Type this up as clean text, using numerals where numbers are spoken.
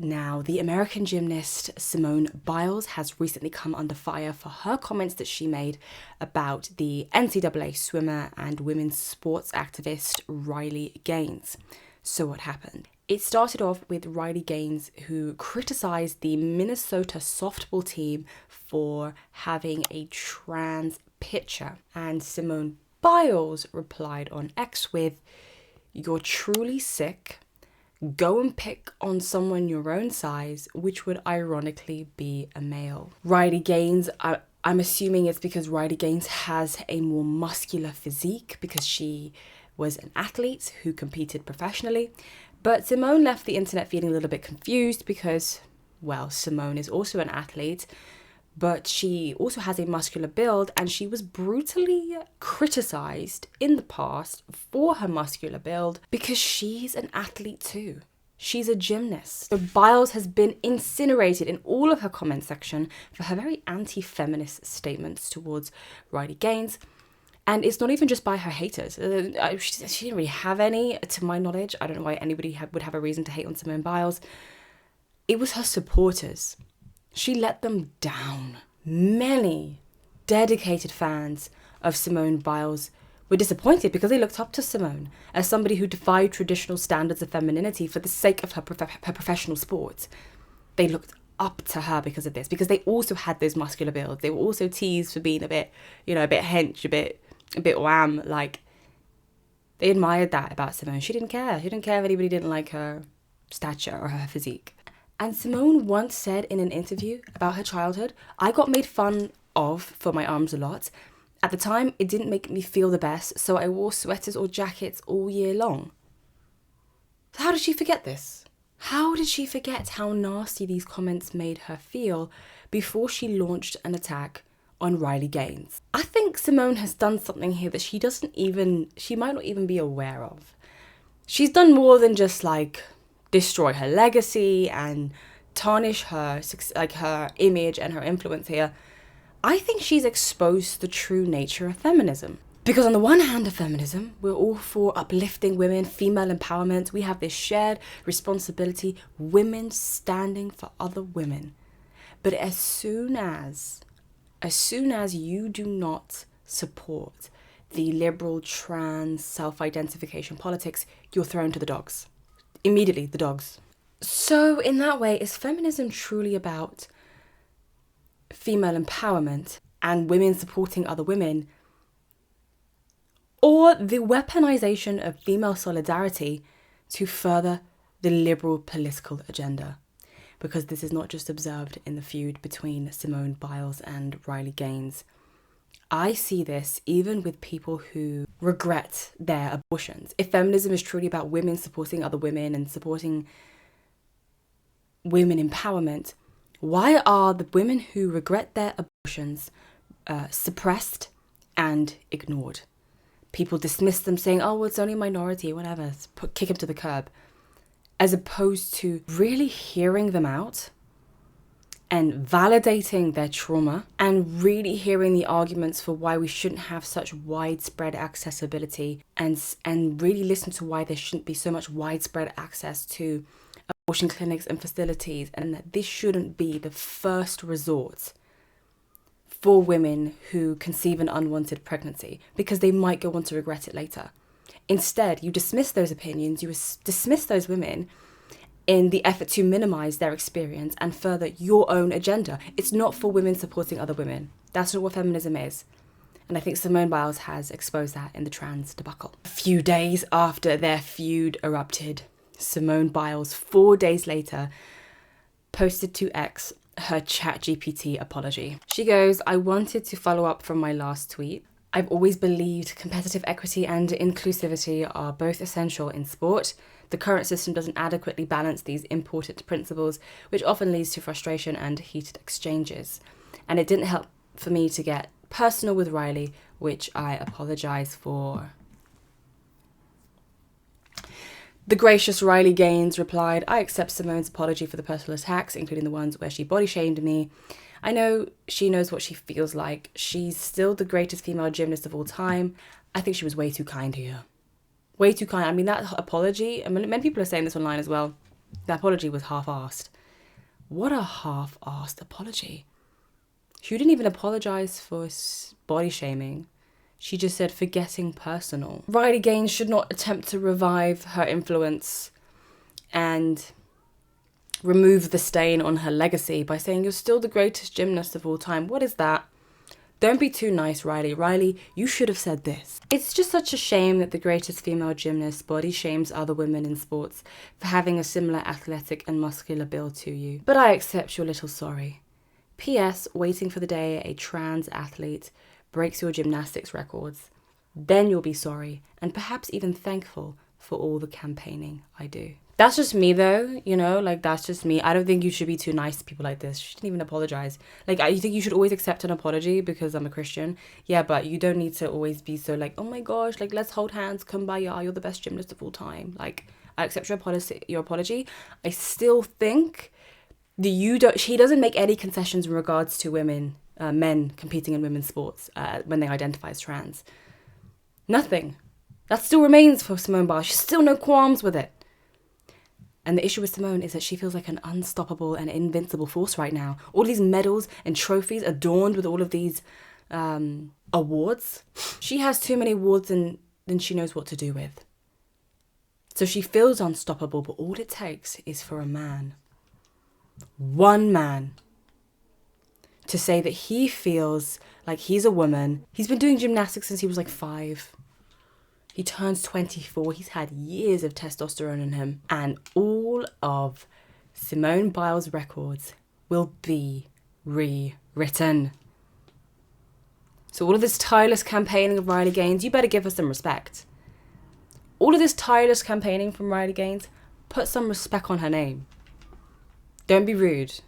Now, the American gymnast Simone Biles has recently come under fire for her comments that she made about the NCAA swimmer and women's sports activist Riley Gaines. So what happened? It started off with Riley Gaines, who criticized the Minnesota softball team for having a trans pitcher. And Simone Biles replied on X with, "You're truly sick. Go and pick on someone your own size," which would ironically be a male. Riley Gaines, I'm assuming it's because Riley Gaines has a more muscular physique because she was an athlete who competed professionally. But Simone left the internet feeling a little bit confused because, well, Simone is also an athlete, but she also has a muscular build, and she was brutally criticized in the past for her muscular build because she's an athlete too. She's a gymnast. So Biles has been incinerated in all of her comment section for her very anti-feminist statements towards Riley Gaines. And it's not even just by her haters. She didn't really have any, to my knowledge. I don't know why anybody would have a reason to hate on Simone Biles. It was her supporters. She let them down. Many dedicated fans of Simone Biles were disappointed because they looked up to Simone as somebody who defied traditional standards of femininity for the sake of her professional sport. They looked up to her because of this, because they also had those muscular builds. They were also teased for being a bit hench, a bit wham. Like, they admired that about Simone. She didn't care. She didn't care if anybody didn't like her stature or her physique. And Simone once said in an interview about her childhood, "I got made fun of for my arms a lot. At the time, it didn't make me feel the best, so I wore sweaters or jackets all year long." How did she forget this? How did she forget how nasty these comments made her feel before she launched an attack on Riley Gaines? I think Simone has done something here that she might not even be aware of. She's done more than just destroy her legacy and tarnish her image and her influence here. I think she's exposed the true nature of feminism. Because on the one hand of feminism, we're all for uplifting women, female empowerment. We have this shared responsibility, women standing for other women. But as soon as you do not support the liberal trans self-identification politics, you're thrown to the dogs. Immediately, the dogs. So in that way, is feminism truly about female empowerment and women supporting other women, or the weaponization of female solidarity to further the liberal political agenda? Because this is not just observed in the feud between Simone Biles and Riley Gaines. I see this even with people who regret their abortions. If feminism is truly about women supporting other women and supporting women empowerment, why are the women who regret their abortions suppressed and ignored? People dismiss them saying, "Oh, well, it's only a minority, whatever, kick them to the curb," as opposed to really hearing them out and validating their trauma and really hearing the arguments for why we shouldn't have such widespread accessibility and really listen to why there shouldn't be so much widespread access to abortion clinics and facilities, and that this shouldn't be the first resort for women who conceive an unwanted pregnancy because they might go on to regret it later. Instead, you dismiss those opinions, you dismiss those women in the effort to minimize their experience and further your own agenda. It's not for women supporting other women. That's not what feminism is. And I think Simone Biles has exposed that in the trans debacle. A few days after their feud erupted, Simone Biles, 4 days later, posted to X her ChatGPT apology. She goes, "I wanted to follow up from my last tweet. I've always believed competitive equity and inclusivity are both essential in sport. The current system doesn't adequately balance these important principles, which often leads to frustration and heated exchanges. And it didn't help for me to get personal with Riley, which I apologize for." The gracious Riley Gaines replied, "I accept Simone's apology for the personal attacks, including the ones where she body shamed me. I know she knows what she feels like. She's still the greatest female gymnast of all time. I think she was way too kind here." Way too kind. I mean, that apology, I mean, many people are saying this online as well. The apology was half-assed. What a half-assed apology. She didn't even apologise for body shaming. She just said for getting personal. Riley Gaines should not attempt to revive her influence and remove the stain on her legacy by saying you're still the greatest gymnast of all time. What is that? Don't be too nice, Riley. Riley, you should have said this. It's just such a shame that the greatest female gymnast body shames other women in sports for having a similar athletic and muscular build to you. But I accept your little sorry. P.S. Waiting for the day a trans athlete breaks your gymnastics records. Then you'll be sorry and perhaps even thankful for all the campaigning I do. That's just me though, you know, like that's just me. I don't think you should be too nice to people like this. She didn't even apologize. Like, you think you should always accept an apology because I'm a Christian? Yeah, but you don't need to always be so like, oh my gosh, like let's hold hands, kumbaya, you're the best gymnast of all time. Like, I accept your apology. I still think that she doesn't make any concessions in regards to men competing in women's sports when they identify as trans. Nothing. That still remains for Simone Biles. She's still no qualms with it. And the issue with Simone is that she feels like an unstoppable and invincible force right now. All these medals and trophies adorned with all of these awards. She has too many awards than she knows what to do with. So she feels unstoppable, but all it takes is for a man, one man, to say that he feels like he's a woman. He's been doing gymnastics since he was like 5. He turns 24. He's had years of testosterone in him. And all of Simone Biles' records will be rewritten. So all of this tireless campaigning of Riley Gaines, you better give her some respect. All of this tireless campaigning from Riley Gaines, put some respect on her name. Don't be rude.